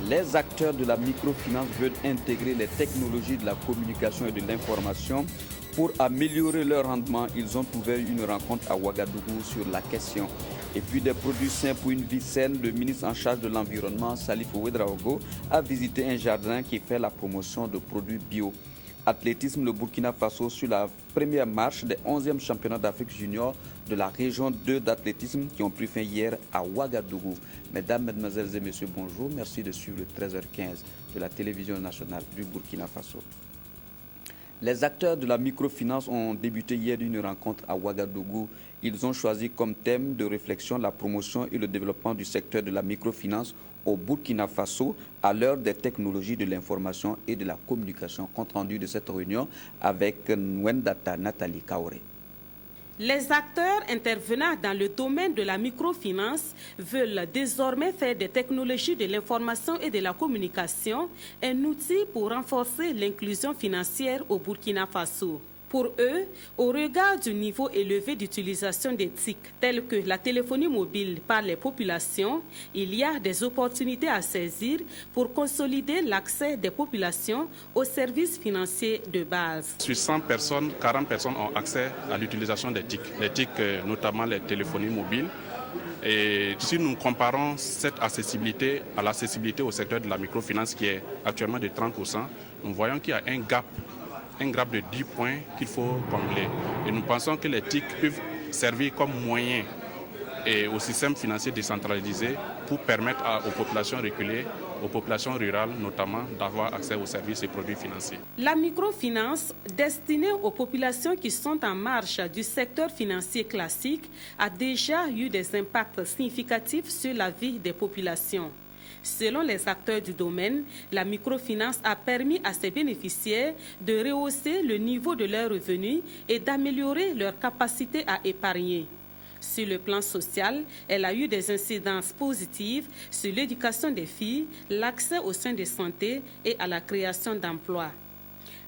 Les acteurs de la microfinance veulent intégrer les technologies de la communication et de l'information pour améliorer leur rendement. Ils ont ouvert une rencontre à Ouagadougou sur la question. Et puis des produits sains pour une vie saine, le ministre en charge de l'environnement, Salif Ouedraogo, a visité un jardin qui fait la promotion de produits bio. Athlétisme, le Burkina Faso sur la première marche des 11e championnats d'Afrique junior de la région 2 d'athlétisme qui ont pris fin hier à Ouagadougou. Mesdames, Mesdemoiselles et Messieurs, bonjour. Merci de suivre le 13h15 de la télévision nationale du Burkina Faso. Les acteurs de la microfinance ont débuté hier une rencontre à Ouagadougou. Ils ont choisi comme thème de réflexion la promotion et le développement du secteur de la microfinance au Burkina Faso à l'heure des technologies de l'information et de la communication. Compte rendu de cette réunion avec Nwendata Nathalie Kaoré. Les acteurs intervenant dans le domaine de la microfinance veulent désormais faire des technologies de l'information et de la communication un outil pour renforcer l'inclusion financière au Burkina Faso. Pour eux, au regard du niveau élevé d'utilisation des TIC, telles que la téléphonie mobile par les populations, il y a des opportunités à saisir pour consolider l'accès des populations aux services financiers de base. Sur 100 personnes, 40 personnes ont accès à l'utilisation des TIC. Les TIC, notamment les téléphonies mobiles. Et si nous comparons cette accessibilité à l'accessibilité au secteur de la microfinance qui est actuellement de 30%, nous voyons qu'il y a un gap de 10 points qu'il faut combler. Et nous pensons que les TIC peuvent servir comme moyen et au système financier décentralisé pour permettre aux populations reculées, aux populations rurales notamment, d'avoir accès aux services et produits financiers. La microfinance, destinée aux populations qui sont en marge du secteur financier classique, a déjà eu des impacts significatifs sur la vie des populations. Selon les acteurs du domaine, la microfinance a permis à ses bénéficiaires de rehausser le niveau de leurs revenus et d'améliorer leur capacité à épargner. Sur le plan social, elle a eu des incidences positives sur l'éducation des filles, l'accès aux soins de santé et à la création d'emplois.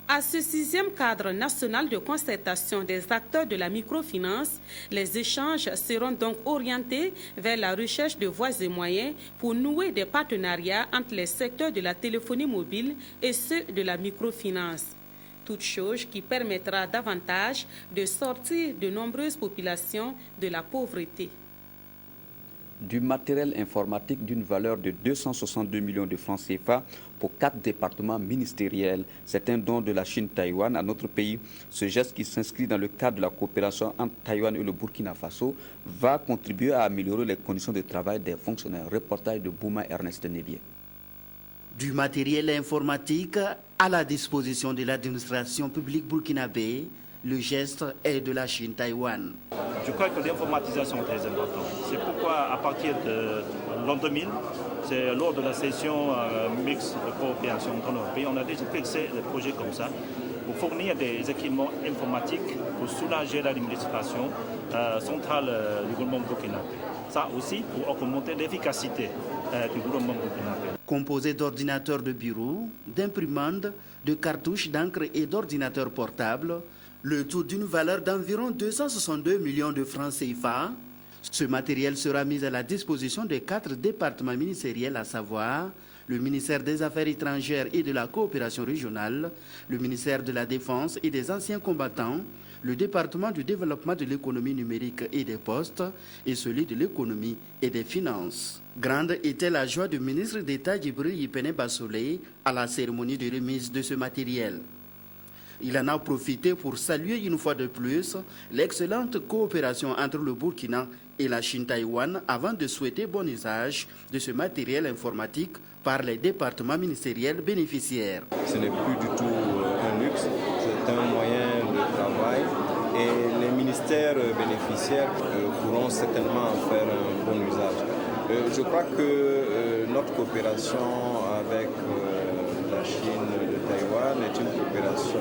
À ce 6e cadre national de concertation des acteurs de la microfinance, les échanges seront donc orientés vers la recherche de voies et moyens pour nouer des partenariats entre les secteurs de la téléphonie mobile et ceux de la microfinance. Toute chose qui permettra davantage de sortir de nombreuses populations de la pauvreté. Du matériel informatique d'une valeur de 262 millions de francs CFA pour 4 départements ministériels. C'est un don de la Chine-Taïwan à notre pays. Ce geste qui s'inscrit dans le cadre de la coopération entre Taïwan et le Burkina Faso va contribuer à améliorer les conditions de travail des fonctionnaires. Reportage de Bouma Ernest Nébier. Du matériel informatique à la disposition de l'administration publique burkinabé, le geste est de la Chine-Taïwan. Je crois que l'informatisation est très importante. C'est pourquoi, à partir de l'an 2000, c'est lors de la session mixte de coopération entre nos pays, on a déjà fixé des projets comme ça pour fournir des équipements informatiques pour soulager l'administration centrale du gouvernement burkinabé. Ça aussi pour augmenter l'efficacité du gouvernement burkinabé. Composé d'ordinateurs de bureau, d'imprimantes, de cartouches d'encre et d'ordinateurs portables, le tout d'une valeur d'environ 262 millions de francs CFA. Ce matériel sera mis à la disposition des 4 départements ministériels, à savoir le ministère des Affaires étrangères et de la coopération régionale, le ministère de la Défense et des anciens combattants, le département du développement de l'économie numérique et des postes et celui de l'économie et des finances. Grande était la joie du ministre d'État Djibril Yipene Bassolé à la cérémonie de remise de ce matériel. Il en a profité pour saluer une fois de plus l'excellente coopération entre le Burkina et la Chine-Taïwan avant de souhaiter bon usage de ce matériel informatique par les départements ministériels bénéficiaires. Ce n'est plus du tout un luxe, c'est un moyen de travail et les ministères bénéficiaires pourront certainement en faire un bon usage. Je crois que notre coopération avec la Chine de Taïwan est une coopération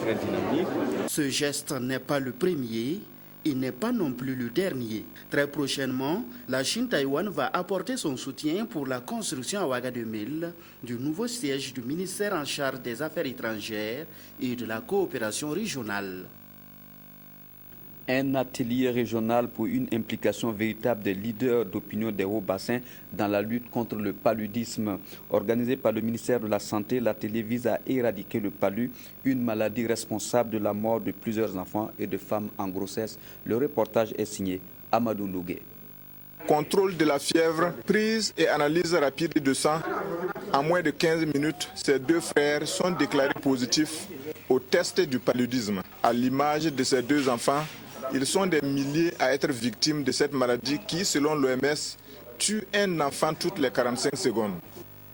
très dynamique. Ce geste n'est pas le premier, il n'est pas non plus le dernier. Très prochainement, la Chine-Taïwan va apporter son soutien pour la construction à Ouagadougou du nouveau siège du ministère en charge des Affaires étrangères et de la coopération régionale. Un atelier régional pour une implication véritable des leaders d'opinion des hauts-bassins dans la lutte contre le paludisme. Organisé par le ministère de la Santé, l'atelier vise à éradiquer le palud, une maladie responsable de la mort de plusieurs enfants et de femmes en grossesse. Le reportage est signé Amadou Lougué. Contrôle de la fièvre, prise et analyse rapide de sang. En moins de 15 minutes, ces deux frères sont déclarés positifs au test du paludisme. À l'image de ces deux enfants, ils sont des milliers à être victimes de cette maladie qui, selon l'OMS, tue un enfant toutes les 45 secondes.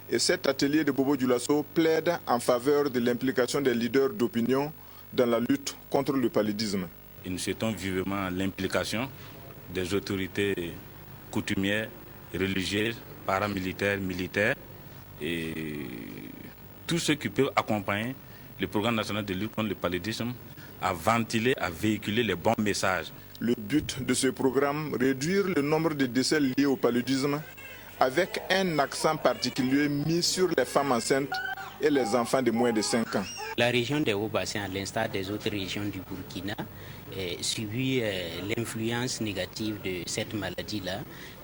Et cet atelier de Bobo Dioulasso plaide en faveur de l'implication des leaders d'opinion dans la lutte contre le paludisme. Et nous souhaitons vivement l'implication des autorités coutumières, religieuses, paramilitaires, militaires et tous ceux qui peuvent accompagner le programme national de lutte contre le paludisme à ventiler, à véhiculer les bons messages. Le but de ce programme, réduire le nombre de décès liés au paludisme avec un accent particulier mis sur les femmes enceintes et les enfants de moins de 5 ans. La région des Hauts-Bassins, à l'instar des autres régions du Burkina, subit l'influence négative de cette maladie-là.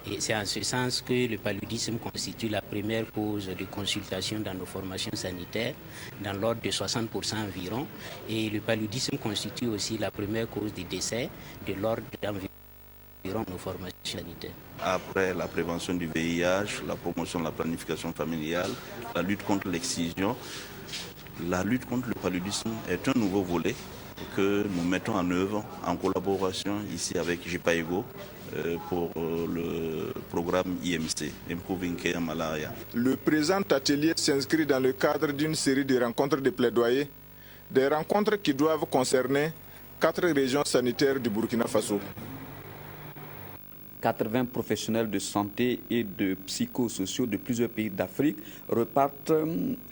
Et c'est en ce sens que le paludisme constitue la première cause de consultation dans nos formations sanitaires, dans l'ordre de 60% environ. Et le paludisme constitue aussi la première cause de décès, de l'ordre d'environ nos formations sanitaires. Après la prévention du VIH, la promotion de la planification familiale, la lutte contre l'excision, la lutte contre le paludisme est un nouveau volet que nous mettons en œuvre en collaboration ici avec JPAEGO pour le programme IMC, Improving Care Malaria. Le présent atelier s'inscrit dans le cadre d'une série de rencontres de plaidoyer, des rencontres qui doivent concerner 4 régions sanitaires du Burkina Faso. 80 professionnels de santé et de psychosociaux de plusieurs pays d'Afrique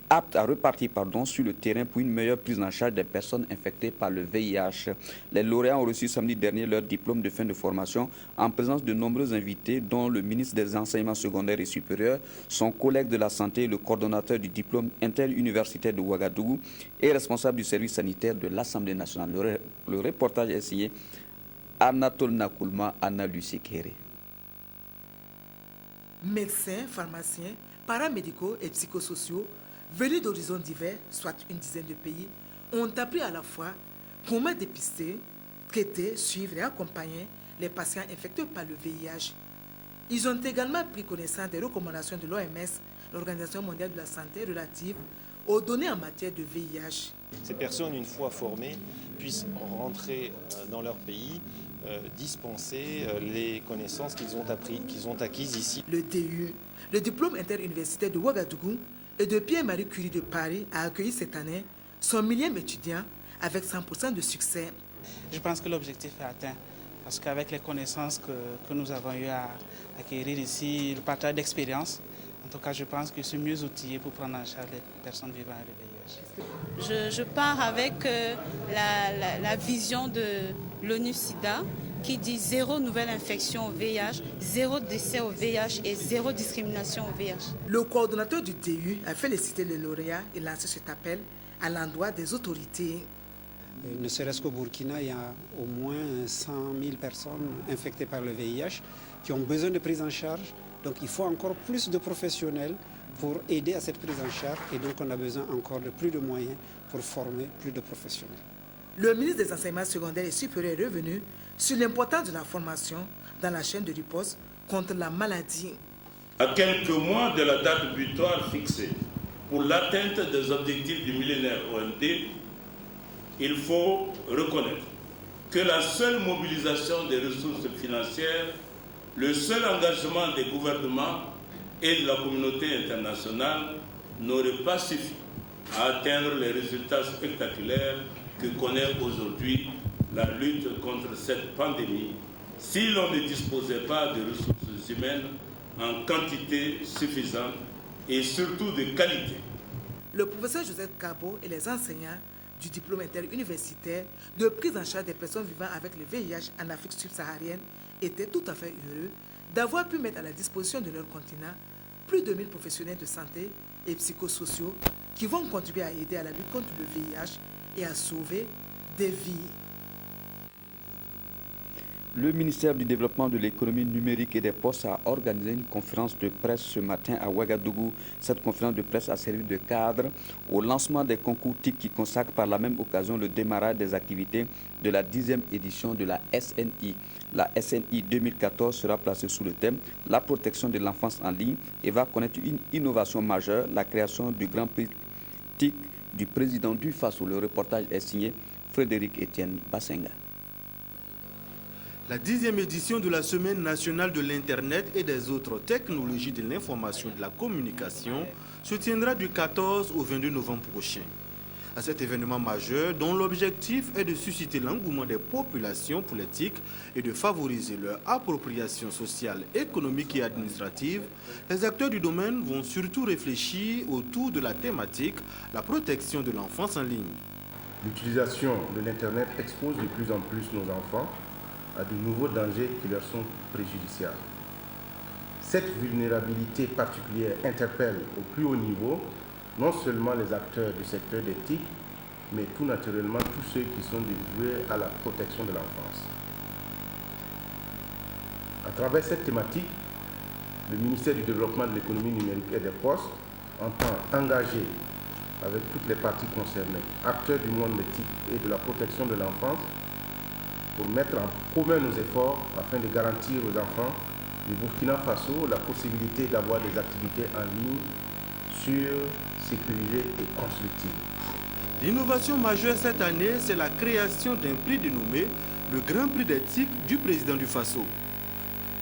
aptes à repartir sur le terrain pour une meilleure prise en charge des personnes infectées par le VIH. Les lauréats ont reçu samedi dernier leur diplôme de fin de formation en présence de nombreux invités, dont le ministre des Enseignements secondaires et supérieurs, son collègue de la santé, le coordonnateur du diplôme interuniversitaire de Ouagadougou et responsable du service sanitaire de l'Assemblée nationale. Le reportage est signé Anatole Nakoulma, Anna Lucie Kéré. Médecins, pharmaciens, paramédicaux et psychosociaux venus d'horizons divers, soit une dizaine de pays, ont appris à la fois comment dépister, traiter, suivre et accompagner les patients infectés par le VIH. Ils ont également pris connaissance des recommandations de l'OMS, l'Organisation mondiale de la santé, relatives aux données en matière de VIH. Ces personnes, une fois formées, puissent rentrer dans leur pays, dispenser les connaissances qu'ils ont acquises ici. Le DU, le diplôme interuniversitaire de Ouagadougou et de Pierre-Marie Curie de Paris, a accueilli cette année son millième étudiant avec 100% de succès. Je pense que l'objectif est atteint parce qu'avec les connaissances que nous avons eu à acquérir ici, le partage d'expérience, en tout cas je pense que je suis mieux outillé pour prendre en charge les personnes vivant avec le VIH. Je pars avec la vision de l'ONU-SIDA qui dit 0 nouvelle infection au VIH, 0 décès au VIH et 0 discrimination au VIH. Le coordonnateur du TU a félicité les lauréats et lancé cet appel à l'endroit des autorités. Ne serait-ce qu'au Burkina, il y a au moins 100 000 personnes infectées par le VIH qui ont besoin de prise en charge. Donc il faut encore plus de professionnels pour aider à cette prise en charge et donc on a besoin encore de plus de moyens pour former plus de professionnels. Le ministre des Enseignements secondaires et supérieurs est revenu sur l'importance de la formation dans la chaîne de riposte contre la maladie. À quelques mois de la date butoir fixée pour l'atteinte des objectifs du millénaire OMD, il faut reconnaître que la seule mobilisation des ressources financières, le seul engagement des gouvernements et de la communauté internationale n'aurait pas suffi à atteindre les résultats spectaculaires que connaît aujourd'hui la lutte contre cette pandémie si l'on ne disposait pas de ressources humaines en quantité suffisante et surtout de qualité. Le professeur Joseph Cabo et les enseignants du diplôme interuniversitaire de prise en charge des personnes vivant avec le VIH en Afrique subsaharienne étaient tout à fait heureux d'avoir pu mettre à la disposition de leur continent plus de 1000 professionnels de santé et psychosociaux qui vont contribuer à aider à la lutte contre le VIH et à sauver des vies. Le ministère du Développement de l'économie numérique et des postes a organisé une conférence de presse ce matin à Ouagadougou. Cette conférence de presse a servi de cadre au lancement des concours TIC qui consacrent par la même occasion le démarrage des activités de la 10e édition de la SNI. La SNI 2014 sera placée sous le thème « La protection de l'enfance en ligne » et va connaître une innovation majeure, la création du Grand Prix TIC du président du FASO. Le reportage est signé Frédéric Etienne Bassenga. La 10e édition de la Semaine nationale de l'Internet et des autres technologies de l'information et de la communication se tiendra du 14 au 22 novembre prochain. À cet événement majeur, dont l'objectif est de susciter l'engouement des populations pour les TIC et de favoriser leur appropriation sociale, économique et administrative, les acteurs du domaine vont surtout réfléchir autour de la thématique « La protection de l'enfance en ligne ». L'utilisation de l'Internet expose de plus en plus nos enfants à de nouveaux dangers qui leur sont préjudiciables. Cette vulnérabilité particulière interpelle au plus haut niveau non seulement les acteurs du secteur des TIC, mais tout naturellement tous ceux qui sont dévoués à la protection de l'enfance. À travers cette thématique, le ministère du Développement de l'économie numérique et des postes entend engager avec toutes les parties concernées, acteurs du monde des TIC et de la protection de l'enfance, pour mettre en commun nos efforts afin de garantir aux enfants du Burkina Faso la possibilité d'avoir des activités en ligne sûres, sécurisées et constructives. L'innovation majeure cette année, c'est la création d'un prix dénommé le Grand Prix des TIC du président du Faso.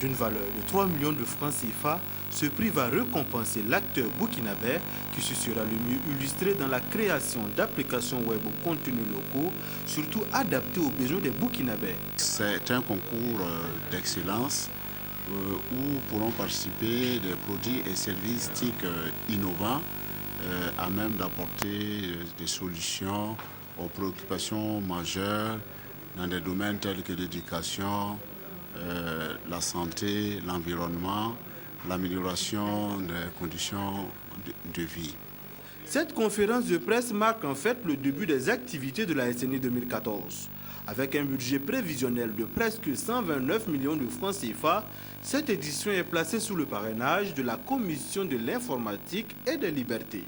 D'une valeur de 3 millions de francs CFA, ce prix va récompenser l'acteur burkinabé qui se sera le mieux illustré dans la création d'applications web aux contenus locaux, surtout adaptés aux besoins des burkinabés. C'est un concours d'excellence où pourront participer des produits et services TIC innovants à même d'apporter des solutions aux préoccupations majeures dans des domaines tels que l'éducation, la santé, l'environnement, l'amélioration des conditions de vie. Cette conférence de presse marque en fait le début des activités de la SNI 2014. Avec un budget prévisionnel de presque 129 millions de francs CFA, cette édition est placée sous le parrainage de la Commission de l'informatique et des libertés.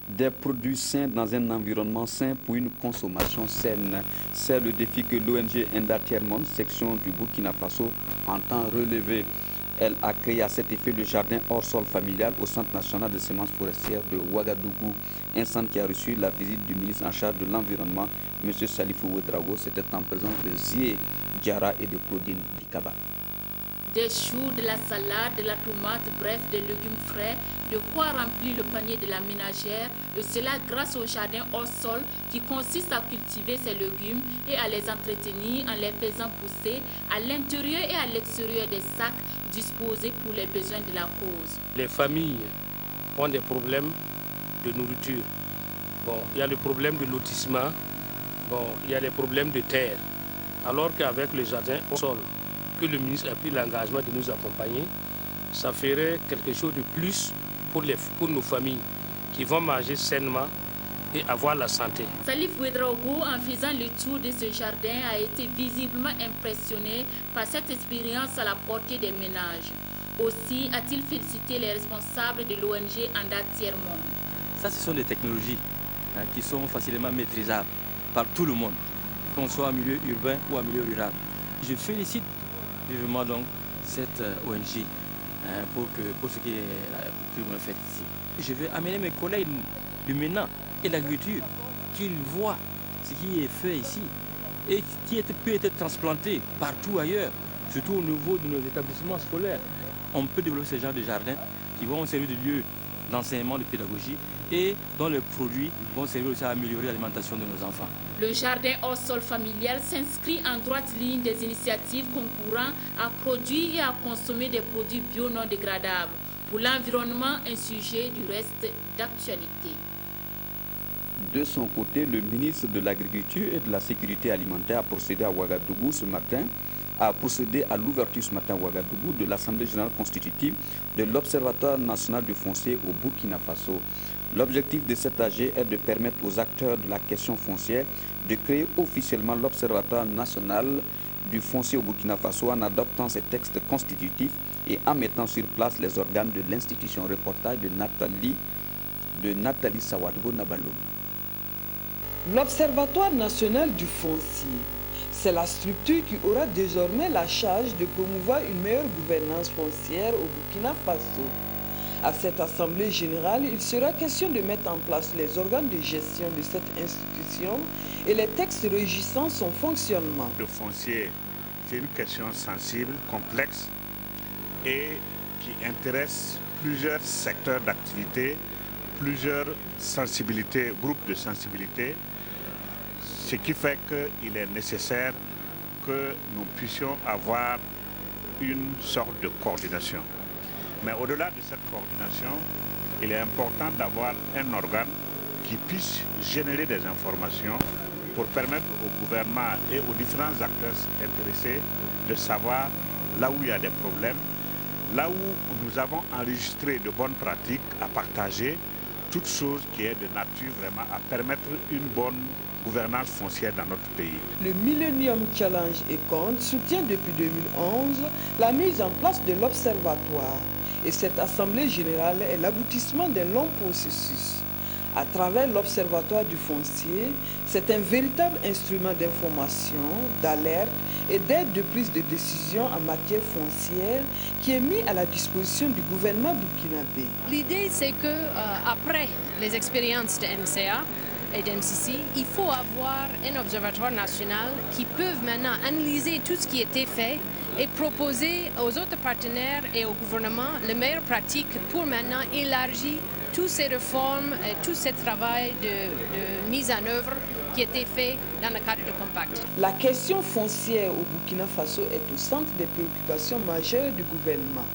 Des produits sains dans un environnement sain pour une consommation saine. C'est le défi que l'ONG Enda Tiers-Monde, section du Burkina Faso, entend relever. Elle a créé à cet effet le jardin hors sol familial au Centre national de semences forestières de Ouagadougou. Un centre qui a reçu la visite du ministre en charge de l'environnement, M. Salifou Ouedraogo. C'était en présence de Zié Diarra et de Claudine Bikaba. Des choux, de la salade, de la tomate, bref, des légumes frais, de quoi remplir le panier de la ménagère, et cela grâce au jardin hors sol qui consiste à cultiver ces légumes et à les entretenir en les faisant pousser à l'intérieur et à l'extérieur des sacs disposés pour les besoins de la cause. Les familles ont des problèmes de nourriture. Bon, il y a le problème de lotissement, bon, il y a les problèmes de terre, alors qu'avec le jardin hors sol, que le ministre a pris l'engagement de nous accompagner, ça ferait quelque chose de plus pour nos familles qui vont manger sainement et avoir la santé. Salif Ouedraogo, en faisant le tour de ce jardin, a été visiblement impressionné par cette expérience à la portée des ménages. Aussi a-t-il félicité les responsables de l'ONG Enda Tiers-Monde. Ça, ce sont des technologies qui sont facilement maîtrisables par tout le monde, qu'on soit en milieu urbain ou en milieu rural. Je félicite vivement donc cette ONG pour ce qui est plus bien fait ici. Je vais amener mes collègues du MENA et l'agriculture qu'ils voient ce qui est fait ici et qui peut être transplanté partout ailleurs, surtout au niveau de nos établissements scolaires. On peut développer ce genre de jardins qui vont servir de lieu d'enseignement, de pédagogie et dont les produits vont servir aussi à améliorer l'alimentation de nos enfants. Le jardin hors sol familial s'inscrit en droite ligne des initiatives concourant à produire et à consommer des produits bio non dégradables. Pour l'environnement, un sujet du reste d'actualité. De son côté, le ministre de l'Agriculture et de la Sécurité alimentaire a procédé à Ouagadougou ce matin, a procédé à l'ouverture ce matin à Ouagadougou de l'Assemblée générale constitutive de l'Observatoire national du foncier au Burkina Faso. L'objectif de cet AG est de permettre aux acteurs de la question foncière de créer officiellement l'Observatoire national du foncier au Burkina Faso en adoptant ces textes constitutifs et en mettant sur place les organes de l'institution. Reportage de Nathalie Sawadgo Nabaloum. L'Observatoire national du foncier, c'est la structure qui aura désormais la charge de promouvoir une meilleure gouvernance foncière au Burkina Faso. À cette assemblée générale, il sera question de mettre en place les organes de gestion de cette institution et les textes régissant son fonctionnement. Le foncier, c'est une question sensible, complexe et qui intéresse plusieurs secteurs d'activité, plusieurs sensibilités, groupes de sensibilité, ce qui fait qu'il est nécessaire que nous puissions avoir une sorte de coordination. Mais au-delà de cette coordination, il est important d'avoir un organe qui puisse générer des informations pour permettre au gouvernement et aux différents acteurs intéressés de savoir là où il y a des problèmes, là où nous avons enregistré de bonnes pratiques à partager, toute chose qui est de nature vraiment à permettre une bonne gouvernance foncière dans notre pays. Le Millennium Challenge et Compte soutient depuis 2011 la mise en place de l'Observatoire. Et cette Assemblée générale est l'aboutissement d'un long processus. À travers l'Observatoire du foncier, c'est un véritable instrument d'information, d'alerte et d'aide de prise de décision en matière foncière qui est mis à la disposition du gouvernement burkinabé. L'idée, c'est que après les expériences de MCA et d'MCC, il faut avoir un observatoire national qui peut maintenant analyser tout ce qui a été fait et proposer aux autres partenaires et au gouvernement les meilleures pratiques pour maintenant élargir toutes ces réformes et tout ce travail de mise en œuvre qui a été fait dans le cadre du Compact. La question foncière au Burkina Faso est au centre des préoccupations majeures du gouvernement.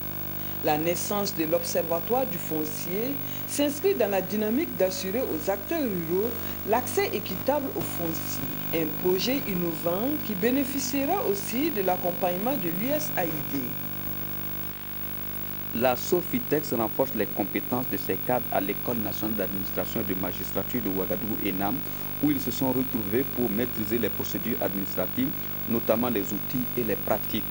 La naissance de l'Observatoire du foncier s'inscrit dans la dynamique d'assurer aux acteurs ruraux l'accès équitable au foncier. Un projet innovant qui bénéficiera aussi de l'accompagnement de l'USAID. La Sofitex renforce les compétences de ses cadres à l'École nationale d'administration et de magistrature de Ouagadougou ENAM, où ils se sont retrouvés pour maîtriser les procédures administratives, notamment les outils et les pratiques.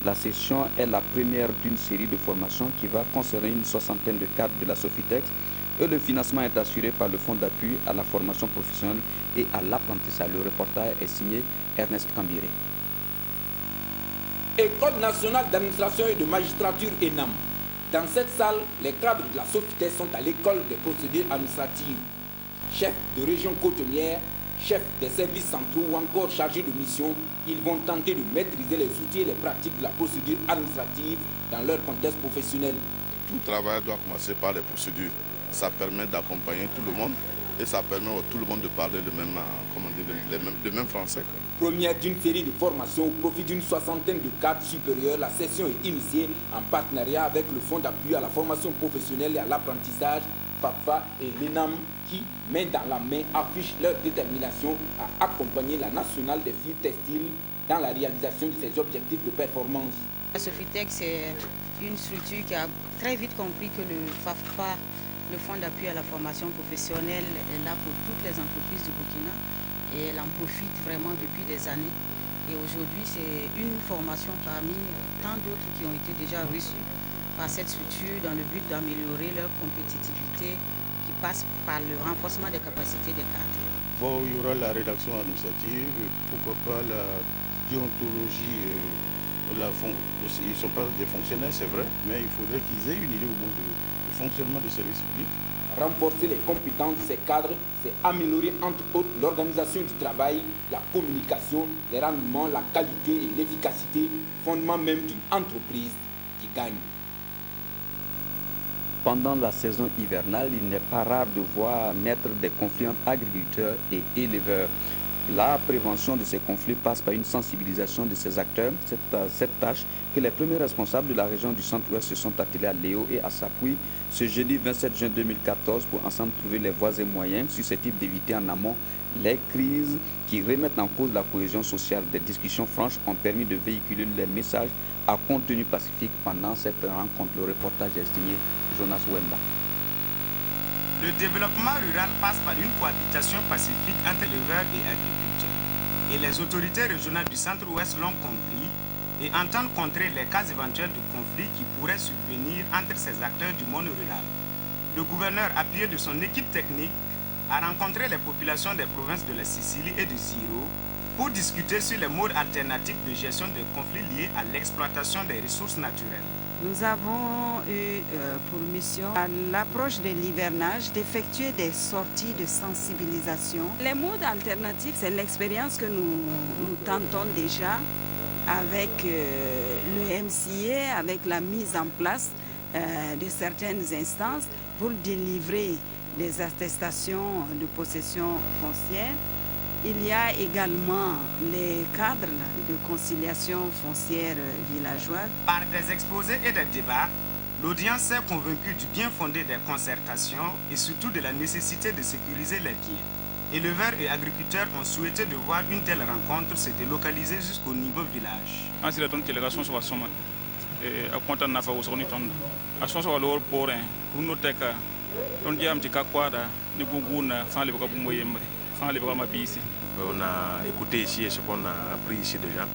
La session est la première d'une série de formations qui va concerner une soixantaine de cadres de la Sofitex et le financement est assuré par le Fonds d'appui à la formation professionnelle et à l'apprentissage. Le reportage est signé Ernest Kambiré. École nationale d'administration et de magistrature ENAM. Dans cette salle, les cadres de la Sofitex sont à l'école des procédures administratives. Chefs de région côtonnière, chefs des services centraux ou encore chargés de mission, ils vont tenter de maîtriser les outils et les pratiques de la procédure administrative dans leur contexte professionnel. Tout travail doit commencer par les procédures. Ça permet d'accompagner tout le monde et ça permet à tout le monde de parler le même français. Première d'une série de formations au profit d'une soixantaine de cadres supérieurs, la session est initiée en partenariat avec le Fonds d'appui à la formation professionnelle et à l'apprentissage, FAFA et l'ENAM, qui, main dans la main, affichent leur détermination à accompagner la nationale des filles textiles dans la réalisation de ses objectifs de performance. La Sofitex est une structure qui a très vite compris que le FAFA, le Fonds d'appui à la formation professionnelle, est là pour toutes les entreprises du Burkina et elle en profite vraiment depuis des années. Et aujourd'hui, c'est une formation parmi tant d'autres qui ont été déjà reçues par cette structure dans le but d'améliorer leur compétitivité qui passe par le renforcement des capacités des cadres. Bon, il y aura la rédaction administrative, pourquoi pas la déontologie. Ils ne sont pas des fonctionnaires, c'est vrai, mais il faudrait qu'ils aient une idée au moins du fonctionnement du service public. Renforcer les compétences de ces cadres, c'est améliorer entre autres l'organisation du travail, la communication, les rendements, la qualité et l'efficacité, fondement même d'une entreprise qui gagne. Pendant la saison hivernale, il n'est pas rare de voir naître des conflits entre agriculteurs et éleveurs. La prévention de ces conflits passe par une sensibilisation de ces acteurs. Cette tâche que les premiers responsables de la région du Centre-Ouest se sont attelés à Léo et à Sapoui ce jeudi 27 juin 2014 pour ensemble trouver les voies et moyens susceptibles d'éviter en amont les crises qui remettent en cause la cohésion sociale. Des discussions franches ont permis de véhiculer les messages à contenu pacifique pendant cette rencontre. Le reportage est signé Jonas Wemba. Le développement rural passe par une cohabitation pacifique entre éleveurs et agriculteurs. Et les autorités régionales du centre-ouest l'ont compris et entendent contrer les cas éventuels de conflits qui pourraient survenir entre ces acteurs du monde rural. Le gouverneur, appuyé de son équipe technique, a rencontré les populations des provinces de la Sicile et de Ziro pour discuter sur les modes alternatifs de gestion des conflits liés à l'exploitation des ressources naturelles. Nous avons eu pour mission, à l'approche de l'hivernage, d'effectuer des sorties de sensibilisation. Les modes alternatifs, c'est l'expérience que nous tentons déjà avec le MCA, avec la mise en place de certaines instances pour délivrer des attestations de possession foncière. Il y a également les cadres de conciliation foncière villageoise. Par des exposés et des débats, l'audience s'est convaincue du bien fondé des concertations et surtout de la nécessité de sécuriser les biens. Éleveurs et agriculteurs ont souhaité de voir une telle rencontre se délocaliser jusqu'au niveau village. On a écouté ici et ce qu'on a appris ici déjà.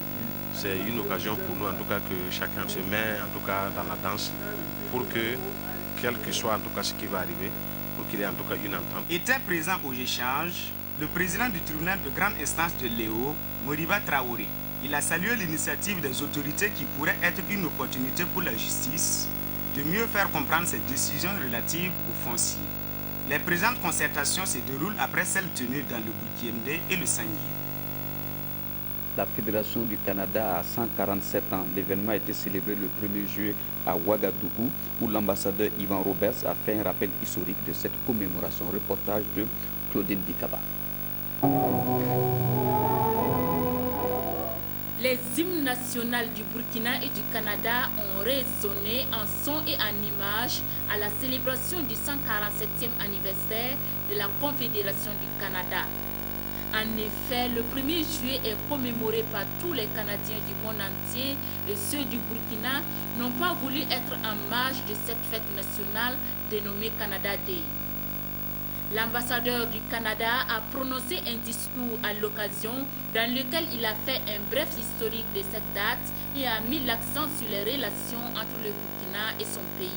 C'est une occasion pour nous en tout cas que chacun se met en tout cas dans la danse pour que, quel que soit en tout cas ce qui va arriver, pour qu'il y ait en tout cas une entente. Était présent aux échanges le président du tribunal de grande instance de Léo, Moriba Traoré. Il a salué l'initiative des autorités qui pourrait être une opportunité pour la justice de mieux faire comprendre ces décisions relatives aux fonciers. Les présentes concertations se déroulent après celles tenues dans le Burkina et le Sangui. La Fédération du Canada a 147 ans. L'événement a été célébré le 1er juillet à Ouagadougou, où l'ambassadeur Ivan Roberts a fait un rappel historique de cette commémoration. Reportage de Claudine Bikaba. Les hymnes nationaux du Burkina et du Canada ont résonné en son et en images à la célébration du 147e anniversaire de la Confédération du Canada. En effet, le 1er juillet est commémoré par tous les Canadiens du monde entier et ceux du Burkina n'ont pas voulu être en marge de cette fête nationale dénommée Canada Day. L'ambassadeur du Canada a prononcé un discours à l'occasion dans lequel il a fait un bref historique de cette date et a mis l'accent sur les relations entre le Burkina et son pays.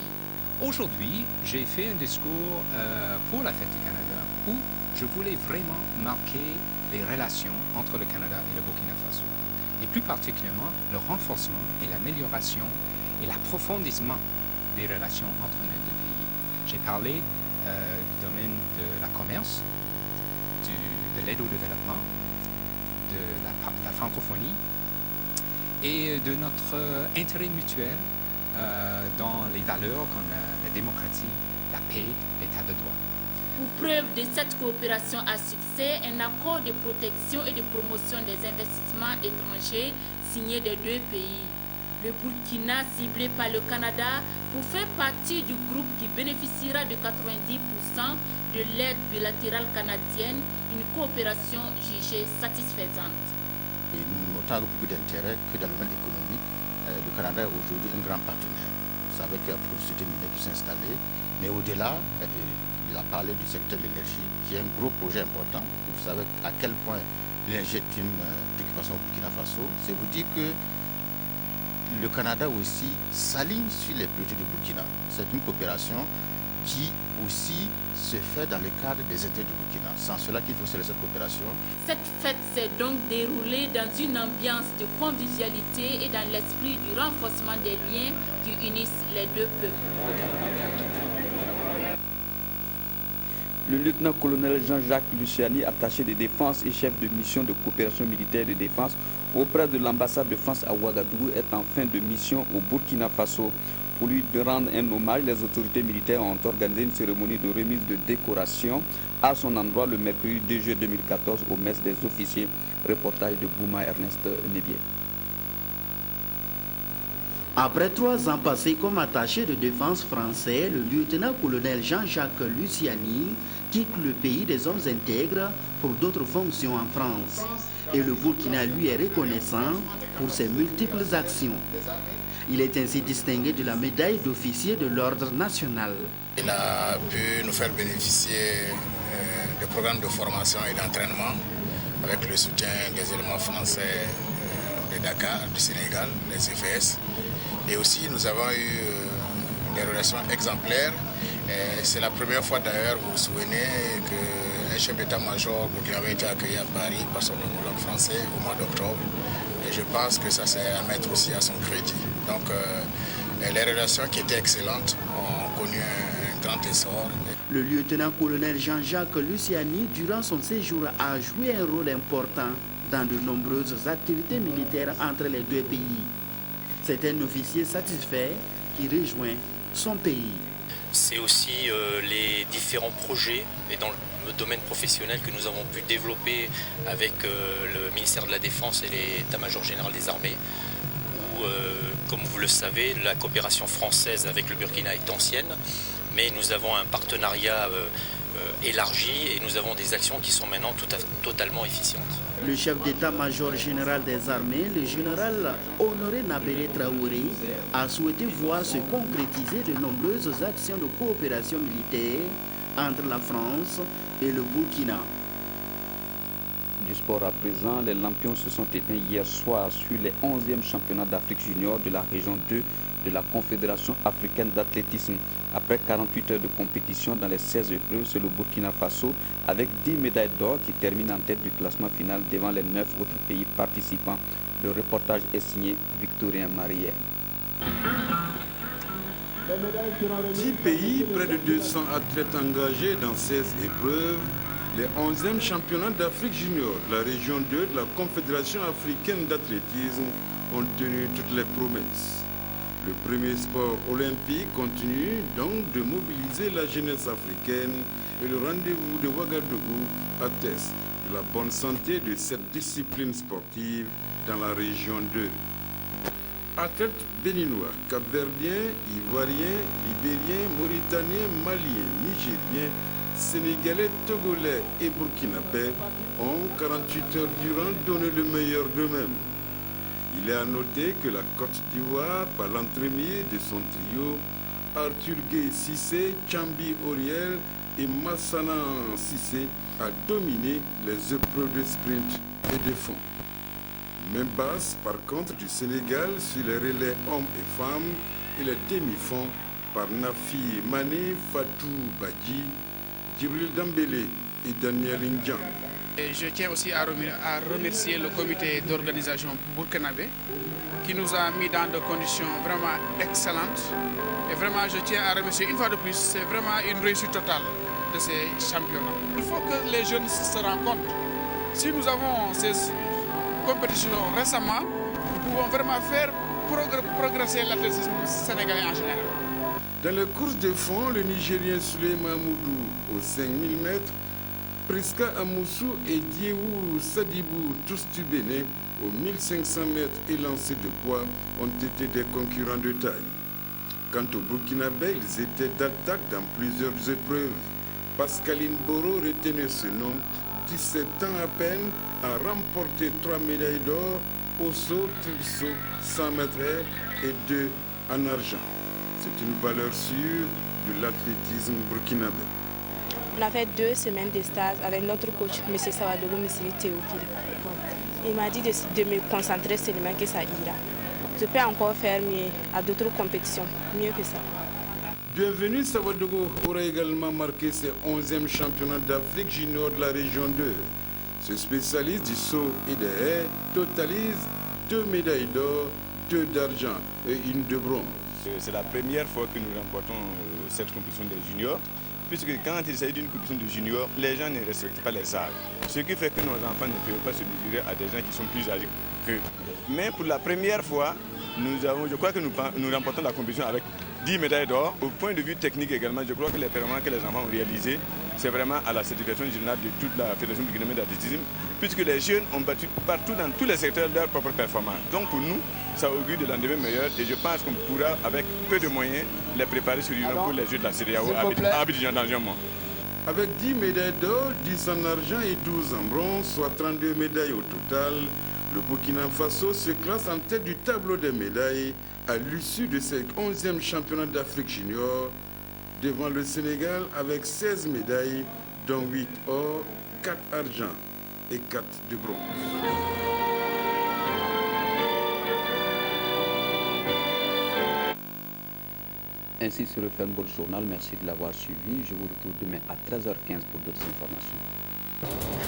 Aujourd'hui, j'ai fait un discours pour la Fête du Canada où je voulais vraiment marquer les relations entre le Canada et le Burkina Faso, et plus particulièrement le renforcement et l'amélioration et l'approfondissement des relations entre nos deux pays. J'ai parlé du domaine de la commerce, de l'aide au développement, de la francophonie et de notre intérêt mutuel dans les valeurs comme la démocratie, la paix, l'état de droit. Pour preuve de cette coopération à succès, un accord de protection et de promotion des investissements étrangers signé des deux pays. Le Burkina, ciblé par le Canada, pour faire partie du groupe qui bénéficiera de 90% de l'aide bilatérale canadienne, une coopération jugée satisfaisante. Et nous notons beaucoup d'intérêt que dans le domaine économique, le Canada est aujourd'hui un grand partenaire. Vous savez qu'il y a beaucoup de sociétés minières qui sont installées, mais au-delà, il a parlé du secteur de l'énergie, qui est un gros projet important. Vous savez à quel point l'énergie est une préoccupation au Burkina Faso. C'est vous dire que le Canada aussi s'aligne sur les priorités du Burkina. C'est une coopération qui aussi se fait dans le cadre des intérêts du Burkina. C'est en cela qu'il faut célébrer cette coopération. Cette fête s'est donc déroulée dans une ambiance de convivialité et dans l'esprit du renforcement des liens qui unissent les deux peuples. Le lieutenant-colonel Jean-Jacques Luciani, attaché de défense et chef de mission de coopération militaire de défense auprès de l'ambassade de France à Ouagadougou, est en fin de mission au Burkina Faso. Pour lui rendre un hommage, les autorités militaires ont organisé une cérémonie de remise de décoration à son endroit le mercredi 2 juillet 2014 au mess des officiers. Reportage de Bouma Ernest Nebier. Après 3 ans passés comme attaché de défense français, le lieutenant-colonel Jean-Jacques Luciani quitte le pays des hommes intègres pour d'autres fonctions en France. Et le Burkina lui est reconnaissant pour ses multiples actions. Il est ainsi distingué de la médaille d'officier de l'ordre national. Il a pu nous faire bénéficier de programmes de formation et d'entraînement avec le soutien des éléments français de Dakar, du Sénégal, les EFS. Et aussi, nous avons eu des relations exemplaires. C'est la première fois d'ailleurs, vous vous souvenez, qu'un chef d'état-major burkinabé a été accueilli à Paris par son homologue français au mois d'octobre. Et je pense que ça, c'est à mettre aussi à son crédit. Donc, les relations qui étaient excellentes ont connu un grand essor. Le lieutenant-colonel Jean-Jacques Luciani, durant son séjour, a joué un rôle important dans de nombreuses activités militaires entre les deux pays. C'est un officier satisfait qui rejoint son pays. C'est aussi les différents projets et dans le domaine professionnel que nous avons pu développer avec le ministère de la Défense et l'état-major général des armées, où, comme vous le savez, la coopération française avec le Burkina est ancienne, mais nous avons un partenariat élargi et nous avons des actions qui sont maintenant totalement efficientes. Le chef d'état-major général des armées, le général Honoré Nabélé Traoré, a souhaité voir se concrétiser de nombreuses actions de coopération militaire entre la France et le Burkina. Du sport à présent, les lampions se sont éteints hier soir sur les 11e championnats d'Afrique junior de la région 2 de la Confédération africaine d'athlétisme. Après 48 heures de compétition dans les 16 épreuves, c'est le Burkina Faso avec 10 médailles d'or qui termine en tête du classement final devant les 9 autres pays participants. Le reportage est signé Victorien Marielle. 10 pays, près de 200 athlètes engagés dans 16 épreuves. Les 11e championnats d'Afrique junior de la région 2 de la Confédération africaine d'athlétisme ont tenu toutes les promesses. Le premier sport olympique continue donc de mobiliser la jeunesse africaine et le rendez-vous de Ouagadougou atteste de la bonne santé de cette discipline sportive dans la région 2. Athlètes béninois, capverdiens, ivoiriens, libériens, mauritaniens, maliens, nigériens, sénégalais, togolais et burkinabés ont 48 heures durant donné le meilleur d'eux-mêmes. Il est à noter que la Côte d'Ivoire, par l'entremise de son trio, Arthur Gueye Cissé, Chambi Oriel et Massana Cissé, a dominé les épreuves de sprint et de fond. Même base, par contre, du Sénégal sur les relais hommes et femmes et les demi-fonds par Nafi Mané, Fatou Badji, Djibril Dambélé et Daniel Indjan. Je tiens aussi à remercier le comité d'organisation burkinabé qui nous a mis dans des conditions vraiment excellentes. Et vraiment, je tiens à remercier une fois de plus, c'est vraiment une réussite totale de ces championnats. Il faut que les jeunes se rendent compte. Si nous avons ces compétitions récemment, nous pouvons vraiment faire progresser l'athlétisme sénégalais en général. Dans les courses de fond, le Nigérien Souleymane Moudou aux 5000 mètres, Priska Amoussou et Diéou Sadibou Toustubéné aux 1500 mètres et lancés de poids ont été des concurrents de taille. Quant au Burkinabé, ils étaient d'attaque dans plusieurs épreuves. Pascaline Boro retenait ce nom, 17 ans à peine, a remporté 3 médailles d'or au saut, trilsaut, 100 mètres et 2 en argent. C'est une valeur sûre de l'athlétisme burkinabé. On a fait 2 semaines de stage avec notre coach, M. Sawadogo Missili Théophile. Il m'a dit de me concentrer seulement que ça ira. Je peux encore faire mieux à d'autres compétitions, mieux que ça. Bienvenue, Sawadogo aura également marqué ses 11e championnats d'Afrique junior de la région 2. Ce spécialiste du saut et des haies totalise 2 médailles d'or, 2 d'argent et 1 de bronze. C'est la première fois que nous remportons cette compétition des juniors, puisque quand il s'agit d'une compétition de juniors, les gens ne respectent pas les âges. Ce qui fait que nos enfants ne peuvent pas se mesurer à des gens qui sont plus âgés qu'eux. Mais pour la première fois, je crois que nous remportons la compétition avec 10 médailles d'or. Au point de vue technique également, je crois que les performances que les enfants ont réalisées, c'est vraiment à la certification générale de toute la Fédération burkinabé d'athlétisme, puisque les jeunes ont battu partout dans tous les secteurs leurs propres performances. Donc pour nous, ça augure de l'endemain meilleur et je pense qu'on pourra, avec peu de moyens, les préparer sérieusement pour les Jeux de la CEDEAO à Abidjan dans un mois. Avec 10 médailles d'or, 10 en argent et 12 en bronze, soit 32 médailles au total, le Burkina Faso se classe en tête du tableau des médailles à l'issue de ses 11e championnats d'Afrique junior, devant le Sénégal avec 16 médailles, dont 8 or, 4 argent et 4 de bronze. Ainsi se referme votre journal. Merci de l'avoir suivi. Je vous retrouve demain à 13h15 pour d'autres informations.